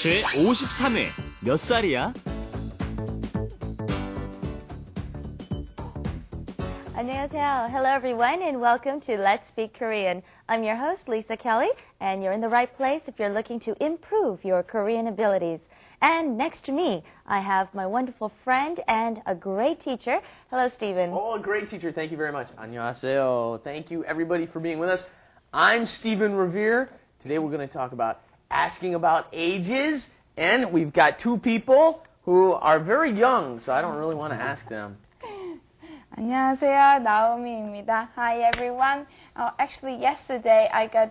제 53회 몇 살이야? 안녕하세요. Hello everyone and welcome to Let's Speak Korean. I'm your host Lisa Kelley and you're in the right place if you're looking to improve your Korean abilities. And next to me, I have my wonderful friend and a great teacher. Hello, Stephen. Oh, a great teacher. Thank you very much. 안녕하세요. Thank you everybody for being with us. I'm Stephen Revere. Today we're going to talk about asking about ages, and we've got two people who are very young, so I don't really want to ask them. 안녕하세요, 나오미입니다. Hi everyone. Actually, yesterday I got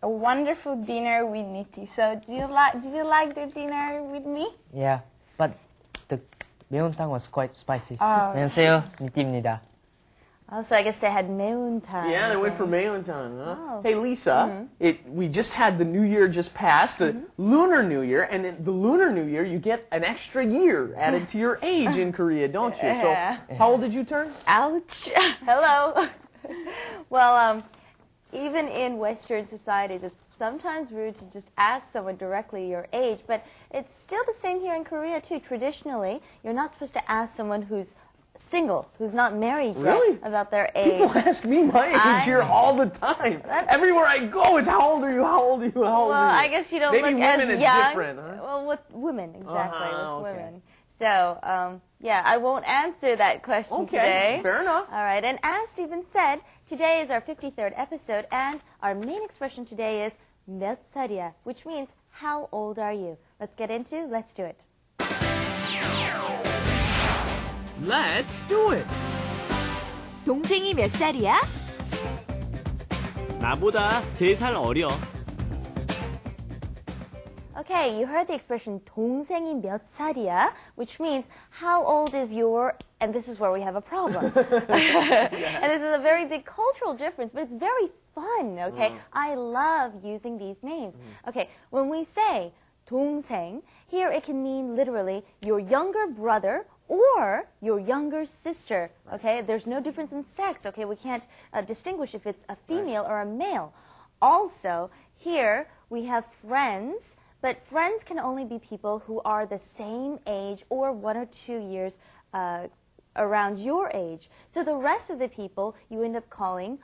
a wonderful dinner with Niti. So, did you like the dinner with me? Yeah, but the 매운탕 was quite spicy. 안녕하세요, 니띠입니다. Also, I guess they had 매운탕. Yeah, they went for 매운탕. Huh? Oh. Hey, Lisa, we just had the New Year just passed, the Lunar New Year, and in the Lunar New Year, you get an extra year added to your age in Korea, don't you? So, how old did you turn? Ouch. Hello. Well, even in Western societies, it's sometimes rude to just ask someone directly your age, but it's still the same here in Korea, too. Traditionally, you're not supposed to ask someone who's single, who's not married yet, Really? about their age. People ask me my age here all the time. Everywhere I go, it's how old are you, how old are you, how old Well, are you? I guess you don't Maybe look women as is young. different, huh? Well, with women, exactly, with okay. women. So, yeah, I won't answer that question today. Okay, fair enough. All right, and as Stephen said, today is our 53rd episode, and our main expression today is 몇 살이야, which means how old are you? Let's get into, let's do it. Let's do it! 동생이 몇 살이야? 나보다 3살 어려. Okay, you heard the expression 동생이 몇 살이야, which means how old is your, and this is where we have a problem. And this is a very big cultural difference, but it's very fun, okay? I love using these names. Okay, when we say 동생, here it can mean literally your younger brother or your younger sister, okay? There's no difference in sex, okay? We can't distinguish if it's a female or a male. Also, here we have friends, but friends can only be people who are the same age or 1 or 2 years around your age. So the rest of the people you end up calling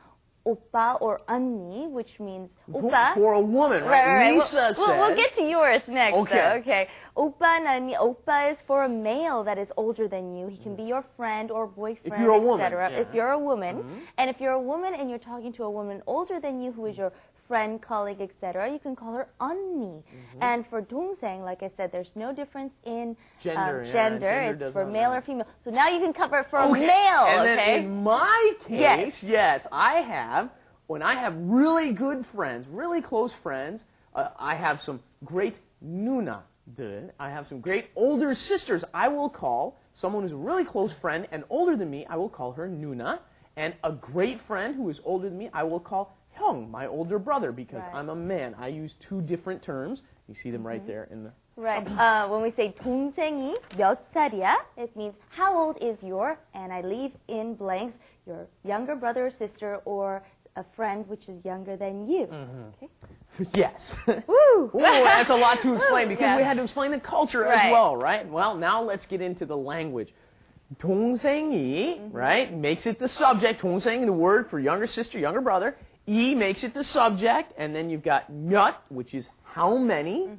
오빠 or 언니, which means 오빠. For a woman, right? Lisa says. We'll get to yours next, Okay. though. Okay. 오빠, 언니. Opa is for a male that is older than you. He can be your friend or boyfriend, If you're a woman, etc. yeah. If you're a woman. And if you're a woman and you're talking to a woman older than you who is your friend, colleague, etc., you can call her 언니. And for 동생, like I said, there's no difference in Gender, yeah. gender. Gender It's does for not male matter. or female. So now you can cover it for a Okay. male, And okay? then in my case, Yes. I have, when I have really good friends, really close friends, I have some great 누나들. I have some great older sisters. I will call someone who's a really close friend and older than me, I will call her 누나. And a great friend who is older than me, I will call 형, my older brother, because Right. I'm a man. I use two different terms. You see them right there in the... Right. When we say 동생이 몇 살이야, it means how old is your, and I leave in blanks, your younger brother or sister or a friend which is younger than you. Okay? Yes. Woo! Ooh, that's a lot to explain because Yeah. we had to explain the culture Right. as well, right? Well, now let's get into the language. 동생이, right, makes it the subject. 동생, the word for younger sister, younger brother. 이 makes it the subject, and then you've got 몇, which is how many,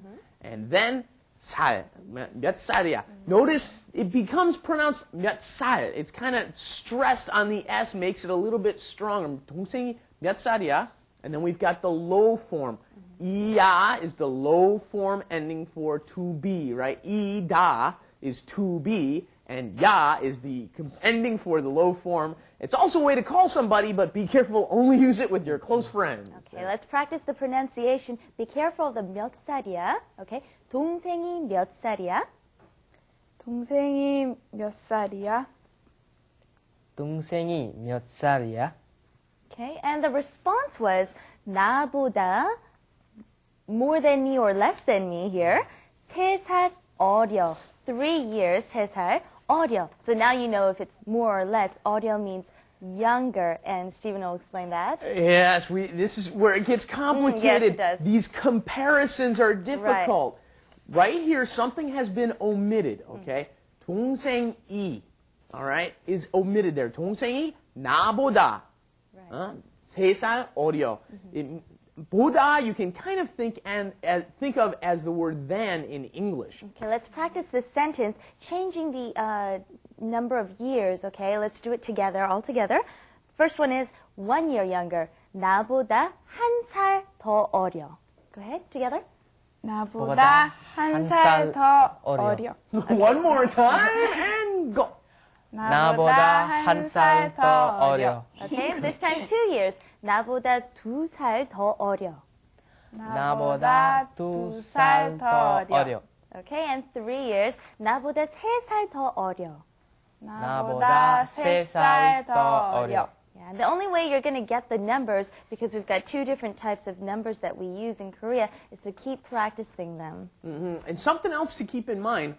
and then 살, 몇 살이야. Notice it becomes pronounced 몇 살. It's kind of stressed on the S, makes it a little bit stronger. 동생이 몇 살이야? And then we've got the low form. 이야 is the low form ending for to be, right? 이다 is to be, and ya is the ending for the low form. It's also a way to call somebody, but be careful, only use it with your close friends. Okay, let's practice the pronunciation. Be careful of the 몇 살이야. Okay? 동생이 몇 살이야? 동생이 몇 살이야? 동생이 몇 살이야? Okay, and the response was 나보다 more than me or less than me here. 3살 어려. 3 years, 3살 어려. So now you know if it's more or less, 어려 means younger. And Stephen will explain that. Yes, this is where it gets complicated. Yes, it does. These comparisons are difficult. Right here, something has been omitted, okay? 동생이, all right, is omitted there. 동생이 나보다, 3살 어려. 보다 you can kind of think of as the word than in English. Okay, let's practice this sentence, changing the number of years, okay? Let's do it together, all together. First one is 1 year younger. 나보다 1살 더 어려. Go ahead, together. 나보다 한 살 더 어려. One more time and go. 나보다 한 살 더 어려. Okay, this time 2 years. 나보다 2살 더 어려. 나보다 2살 더 어려. Okay, and 3 years. 나보다 3살 더 어려. 나보다 3살 더 어려. Yeah, the only way you're going to get the numbers, because we've got 2 different types of numbers that we use in Korea, is to keep practicing them. And something else to keep in mind,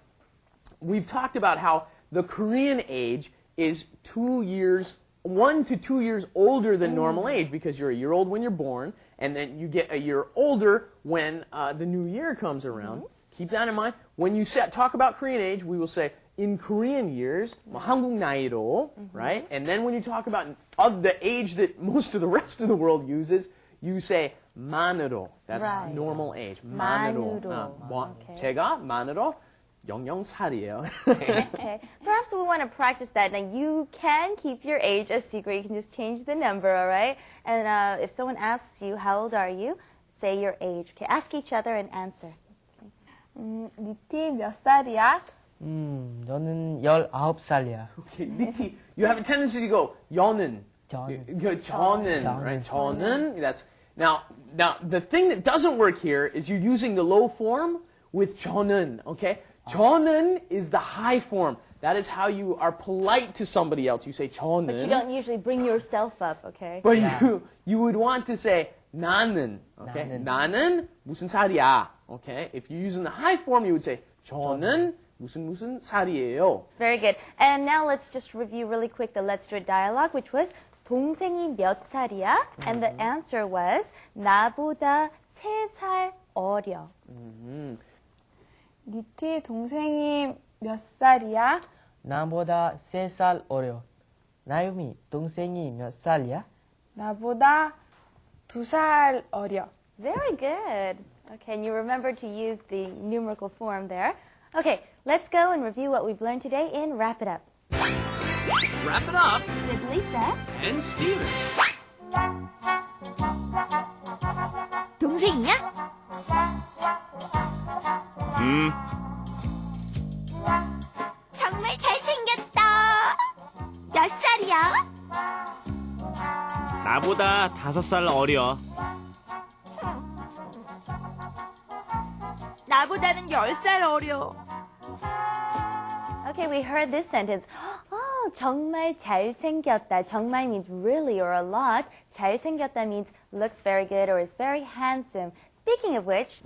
we've talked about how the Korean age is 2 years, 1 to 2 years older than normal age, because you're a year old when you're born, and then you get a year older when the new year comes around. Keep that in mind. When you talk about Korean age, we will say, in Korean years, 한국 나이로, right? And then when you talk about of the age that most of the rest of the world uses, you say 만으로. That's Right. normal age. 만으로. Okay. 제가 만으로 00살이에요. Okay. Perhaps we want to practice that. Now, you can keep your age a secret. You can just change the number, all right? And if someone asks you, how old are you? Say your age. Okay, ask each other and answer. 니티 몇 살이야? 너는 19살이야. Okay, 니티, you have a tendency to go 저는. 저는. 저는, right? 저는. That's now the thing that doesn't work here is you're using the low form with 저는. Okay, 저는 is the high form. That is how you are polite to somebody else. You say 저는. But you don't usually bring yourself up, okay? But you would want to say 나는. Okay, 나는 무슨 살이야. Okay, if you're using the high form, you would say 저는 무슨 살이에요. Very good. And now let's just review really quick the Let's Do It dialogue, which was 동생이 몇 살이야? And the answer was 나보다 3살 어려. 니티 동생이 몇 살이야? 나보다 3살 어려. 나유미, 동생이 몇 살이야? 나보다 2살 어려. Very good. Okay, and you remember to use the numerical form there. Okay, let's go and review what we've learned today in Wrap It Up. Wrap it up With Lisa. and Steven. 동생이야? 정말 잘생겼다. 몇 살이야? 나보다 5살 어려. 나보다는 10살 어려. Okay, we heard this sentence. Oh, 정말 잘생겼다. 정말 means really or a lot. 잘생겼다 means looks very good or is very handsome. Speaking of which,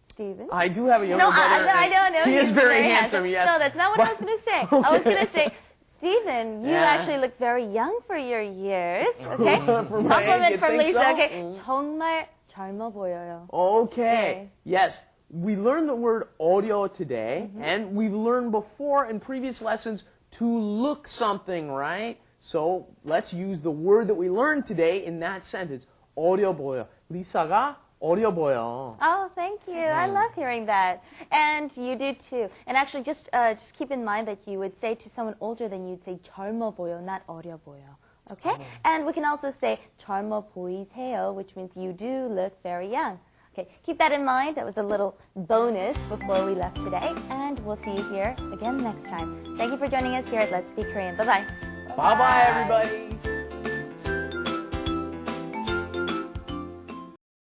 Steven? I do have a younger No, brother. I don't know. He is He's very handsome. Yes. No, that's not what I was going to say. I was going to say, Steven, you Yeah. actually look very young for your years. Okay? For my age, Compliment you from think Lisa. so? Okay. 정말 젊어 보여요. Okay. Okay. Yes. We learned the word 어려 today, and we've learned before in previous lessons to look something, right? So let's use the word that we learned today in that sentence. 어려 보여. 리사가 어려 보여. Oh, thank you. I love hearing that. And you did too. And actually, just keep in mind that you would say to someone older than you'd say 젊어 보여, not 어려 보여. Okay? And we can also say 젊어 보이세요, which means you do look very young. Okay, keep that in mind. That was a little bonus before we left today. And we'll see you here again next time. Thank you for joining us here at Let's Speak Korean. Bye-bye. Bye-bye, everybody.